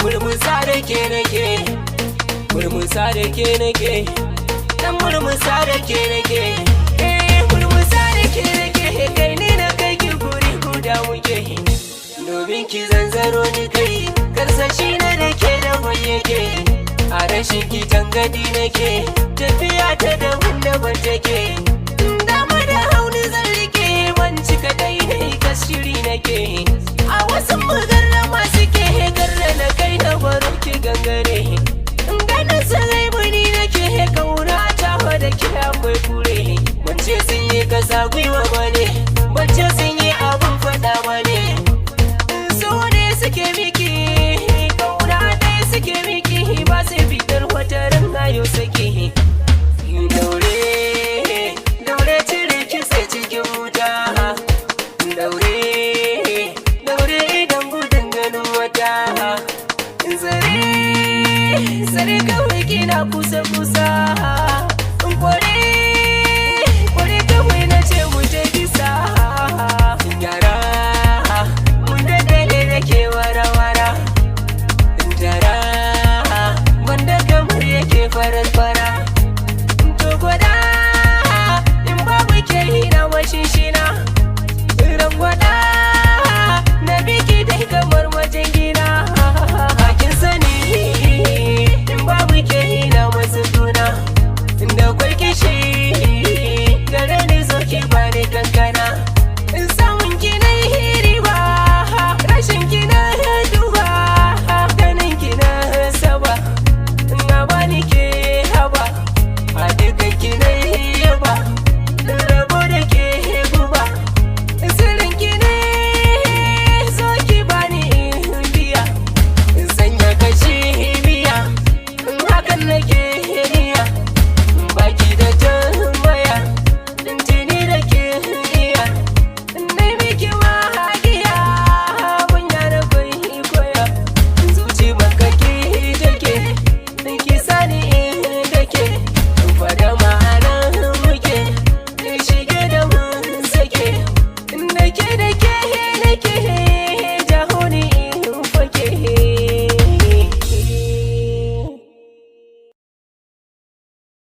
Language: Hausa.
Murmusa da ke nake, murmusa da ke nake, dan murmusa da ke nake, murmusa da ke nake, kai ni na kai ki guri guda muke, domin ki zanzaro ni kai, karsashi na da ke da bayyake, a rashin ki tangadi nake, tafiya ta da wanda ban take, dama da hauni zan rike, ban cika daidai kashiri nake, a wasu magarra masu ke garra na kai na baro ki gangare, ganin sarai bani nake kauna ta da ke akwai kure, wance sun yi kasa gwiwa bane, wance sun yi abun faɗa bane, so ne suke miki kauna dai suke miki, ba sai fitar wata ran ayo sake, daure daure cire kitse cikin wuta, daure daure idan gudun ganin wata, zare kawai kina kusa kusa, kware kawai na ce mu je bisa, yara mun daddale da ke wara-wara, jara wanda kamar yake farar fara.